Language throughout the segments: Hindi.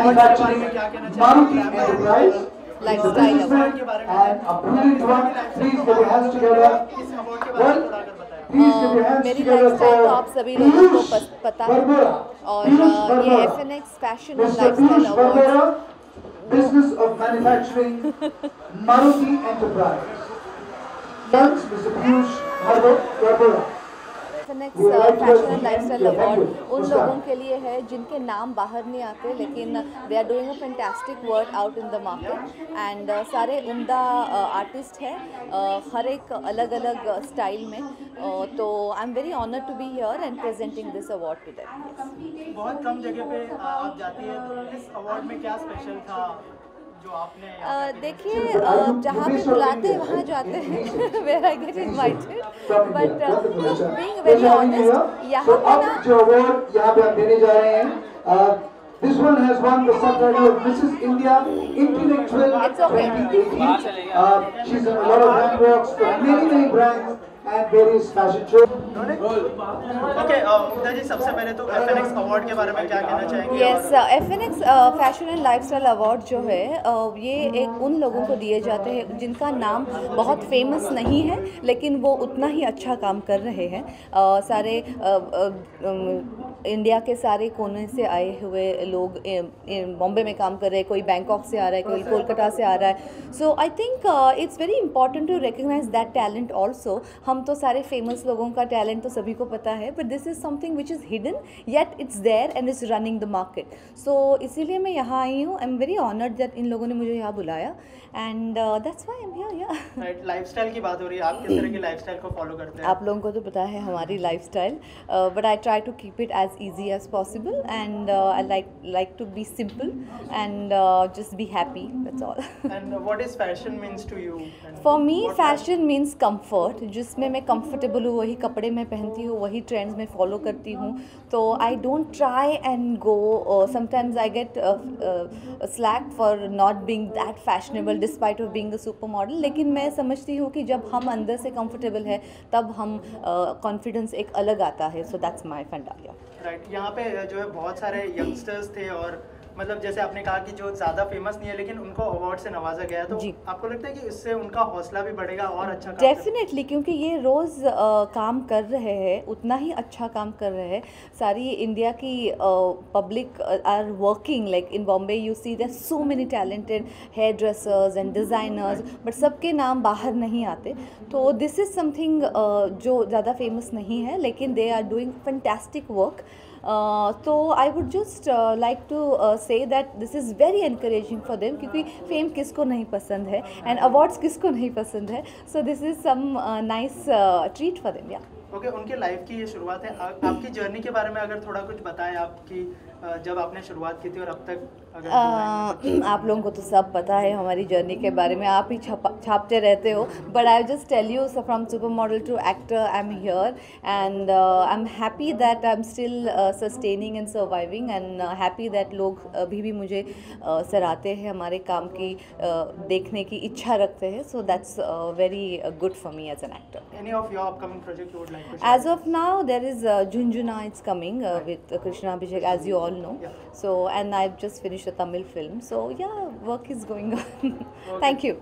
manufacturing Maruti Enterprise. Lifestyle award. And a brilliant one. Please get your hands together. Well, please get your hands मेरी together लाइफस्टाइल तो आप सभी लोगों को पता है और ये FNX fashion and lifestyle award Business of Manufacturing Maruti Enterprise. Thanks, Mr. Piyush Barbora. FNX fashion and lifestyle award उन लोगों के लिए है जिनके नाम बाहर नहीं आते लेकिन they are doing a fantastic work out in the market and सारे उम्दा आर्टिस्ट हैं हर एक अलग अलग स्टाइल में तो I am very honoured to be here and presenting this award to them. बहुत कम जगह पे आप जाती हैं तो इस अवार्ड में क्या स्पेशल था जो आपने देखिए जहाँ पे बुलाते हैं वहाँ जाते हैं where I get invited but being very honest यहाँ पे ना जो अवार्ड यहाँ पे हम देने जा रहे हैं this one has won the subtitle of Mrs. India Intellectual 2018. She's done a lot of handworks for many brands and various fashion shows. Okay Mugdha ji सबसे पहले तो FNX अवार्ड के बारे में क्या कहना चाहेंगे? Yes FNX fashion and lifestyle award जो है ये एक उन लोगों को दिए जाते हैं जिनका नाम बहुत फेमस नहीं है लेकिन वो उतना ही अच्छा काम कर रहे हैं सारे इंडिया के सारे कोने से आए हुए लोग बॉम्बे में काम कर रहे हैं कोई बैंकॉक से आ रहा है कोई कोलकाता से आ रहा है so I think it's very important to recognise that talent also हम तो सारे फेमस लोगों का टैलेंट तो सभी को पता है but this is something which is hidden yet it's there and it's running the market so इसीलिए मैं यहाँ आई हूँ I am very honoured that इन लोगों ने मुझे यहाँ बुलाया and that's why I am here yeah right lifestyle की बात हो रही है आप किस तरह की लाइफस्टाइल को फॉलो करते हैं? आप लोगों को तो पता है हमारी lifestyle but I try to keep it as easy as possible and I like to be simple and just be happy that's all and what is fashion means to you? For me fashion means comfort जिसमें मैं कंफर्टेबल हूँ वही कपड़े मैं पहनती हूँ वही ट्रेंड्स में फॉलो करती हूँ तो I don't try and go sometimes I get slack for not being that fashionable despite of being the super model लेकिन मैं समझती हूँ कि जब हम अंदर से कंफर्टेबल है तब हम कॉन्फिडेंस एक अलग आता है सो दैट्स माई फैंटालिया। राइट यहाँ पे जो है बहुत सारे यंगस्टर्स थे और मतलब जैसे आपने कहा कि जो ज़्यादा फेमस नहीं है लेकिन उनको अवार्ड से नवाजा गया तो आपको लगता है कि इससे उनका हौसला भी बढ़ेगा और अच्छा काम डेफिनेटली क्योंकि ये रोज़ काम कर रहे हैं उतना ही अच्छा काम कर रहे हैं सारी इंडिया की public are working like in Bombay you see there so many talented hair dressers and designers but सबके नाम बाहर नहीं आते तो दिस इज़ समथिंग जो ज़्यादा फेमस नहीं है लेकिन they are doing fantastic work तो I would just like to say that this is very encouraging for them क्योंकि फेम किसको नहीं पसंद है एंड अवार्ड्स किसको नहीं पसंद है so this is some nice treat for them yeah okay उनके लाइफ की ये शुरुआत है आपकी जर्नी के बारे में अगर थोड़ा कुछ बताएं आपकी जब आपने शुरुआत की थी और अब तक आप लोगों को तो सब पता है हमारी जर्नी के बारे में आप ही छापते रहते हो but I just tell you from super model to actor I am here and I am happy that I am still sustaining and surviving and happy that लोग अभी भी मुझे सराहते हैं हमारे काम की देखने की इच्छा रखते हैं so that's very good for me as an actor. Any of your upcoming project you would like to as of now there is Jhunjhuna it's coming with Krishna Abhishek as you all know so and I've just finished a Tamil film so yeah work is going on thank you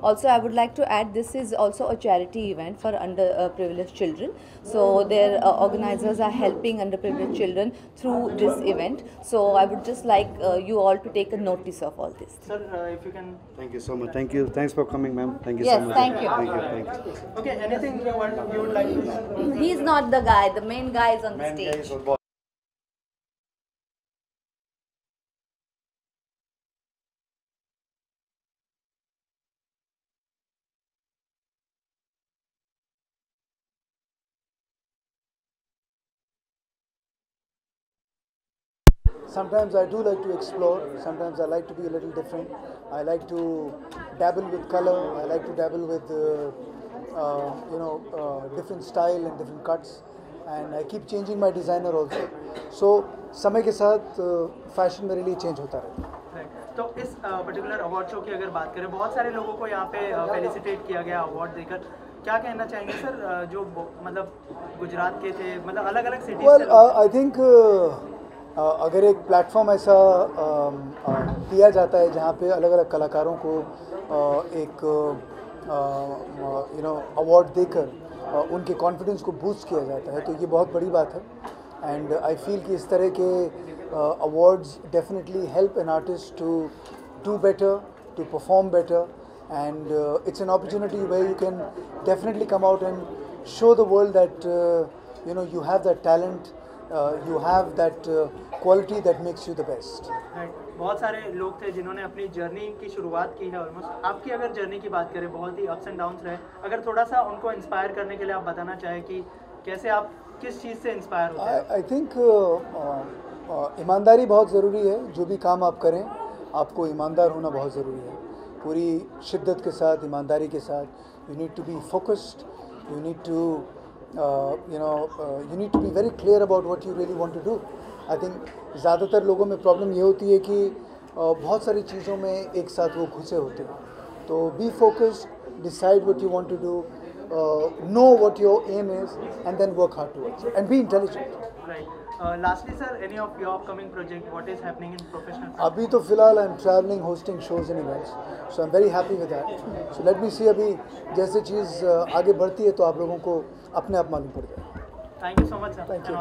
also I would like to add this is also a charity event for underprivileged children so their organizers are helping underprivileged children through this event so I would just like you all to take a notice of all this. Sir if you can thank you so much thanks for coming ma'am thank you yes, so much thank you okay anything you would like to say? He's not the guy the main guy is on the stage. Sometimes I do like to explore, sometimes I like to be a little different. I like to dabble with color, I like to dabble with different style and different cuts and I keep changing my designer also. So समय के साथ फैशन मेरे लिए चेंज होता रहता है। तो इस पर्टिकुलर अवार्ड शो की अगर बात करें बहुत सारे लोगों को यहाँ पे फेलिसिटेट किया गया अवार्ड देकर क्या कहना चाहेंगे सर जो मतलब गुजरात के थे मतलब अलग अलग सिटीज Well, I think अगर एक प्लेटफॉर्म ऐसा दिया जाता है जहाँ पे अलग अलग कलाकारों को एक अवार्ड देकर उनके कॉन्फिडेंस को बूस्ट किया जाता है, तो ये बहुत बड़ी बात है। एंड आई फील कि इस तरह के awards definitely help an artist to do better, to perform better, and it's an opportunity where you can definitely come out and show the world that you have that talent, you have that quality that makes you the best. बहुत सारे लोग थे जिन्होंने अपनी जर्नी की शुरुआत की है ऑलमोस्ट। आपकी अगर जर्नी की बात करें, बहुत ही अप्स एंड डाउन्स रहे, अगर थोड़ा सा उनको इंस्पायर करने के लिए आप बताना चाहें कि कैसे आप किस चीज़ से इंस्पायर होते हैं? आई थिंक ईमानदारी बहुत ज़रूरी है। जो भी काम आप करें आपको ईमानदार होना बहुत ज़रूरी है, पूरी शिद्दत के साथ, ईमानदारी के साथ। You need to be focused, you need to be very clear about what you really want to do. I think ज़्यादातर लोगों में प्रॉब्लम ये होती है कि बहुत सारी चीज़ों में एक साथ वो घुसे होते हैं। तो be focused, decide what you want to do, know what your aim is, and then work hard towards it, and be intelligent. Right. Lastly, sir, any of your upcoming project? What is happening in professional? अभी तो फिलहाल I'm traveling, hosting shows and events, so I'm very happy with that. So let me see अभी जैसे चीज़ आगे बढ़ती है तो आप लोगों को अपने आप मालूम पड़ जाए। Thank you so much sir. Thank you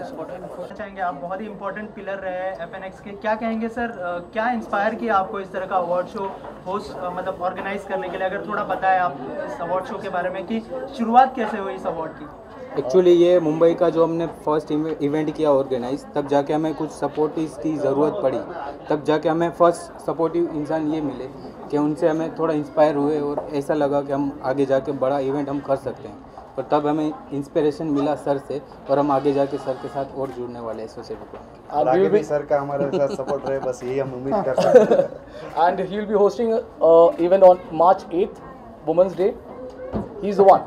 so much. चाहेंगे आप बहुत ही इंपॉर्टेंट पिलर रहे हैं FNX के, क्या कहेंगे सर, क्या इंस्पायर किया आपको इस तरह का अवार्ड शो होस्ट मतलब ऑर्गेनाइज करने के लिए? अगर थोड़ा बताएं आप इस अवार्ड शो के बारे में कि शुरुआत कैसे हुई इस अवार्ड की? एक्चुअली ये मुंबई का जो हमने फर्स्ट इवेंट किया ऑर्गेनाइज, तब जाके हमें कुछ सपोर्टिव की ज़रूरत पड़ी, तब जाके हमें फर्स्ट सपोर्टिव इंसान ये मिले कि उनसे हमें थोड़ा इंस्पायर हुए और ऐसा लगा कि हम आगे जाके बड़ा इवेंट हम कर सकते हैं। और तब हमें इंस्पिरेशन मिला सर से, और हम आगे जाके सर के साथ और जुड़ने वाले हैं सोसाइटी को। और आगे भी सर का हमारे साथ सपोर्ट रहे, बस यही हम उम्मीद कर सकते हैं। And he will be hosting event on March 8th, Women's Day. He is the one,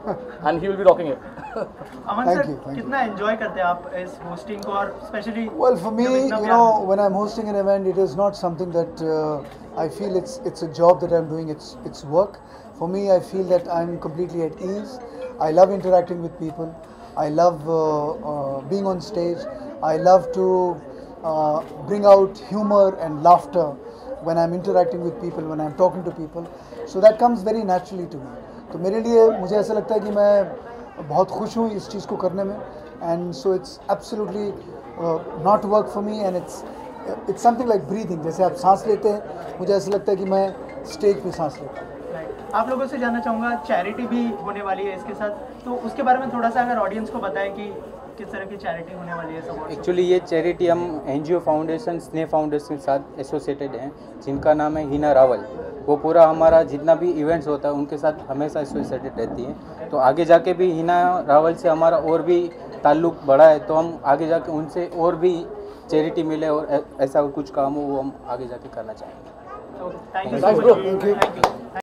and he will be rocking it. Aman sir, कितना एंजॉय करते हैं आप इस होस्टिंग को, और specially? Well, for me, when I'm hosting an event, it is not something that I feel it's a job that I'm doing. It's work. For me, I feel that I'm completely at ease. I love interacting with people. I love being on stage. I love to bring out humor and laughter when I'm interacting with people, when I'm talking to people. So that comes very naturally to me. तो मेरे लिए मुझे ऐसा लगता है कि मैं बहुत खुश हूँ इस चीज़ को करने में, and so it's absolutely not work for me, and it's something like breathing. जैसे आप सांस लेते हैं, मुझे ऐसा लगता है कि मैं स्टेज पे सांस लेता हूँ। आप लोगों से जानना चाहूँगा, चैरिटी भी होने वाली है इसके साथ, तो उसके बारे में थोड़ा सा अगर ऑडियंस को बताएं कि किस तरह की चैरिटी होने वाली है सब? एक्चुअली ये चैरिटी हम NGO फाउंडेशन, स्नेह फाउंडेशन के साथ एसोसिएटेड हैं, जिनका नाम है हिना रावल। वो पूरा हमारा जितना भी इवेंट्स होता है उनके साथ हमेशा एसोसिएटेड रहती हैं। तो आगे जाके भी हिना रावल से हमारा और भी ताल्लुक़ बढ़ा है, तो हम आगे जाके उनसे और भी चैरिटी मिले और ऐसा कुछ काम हो वो हम आगे जाके करना चाहेंगे। Thank you.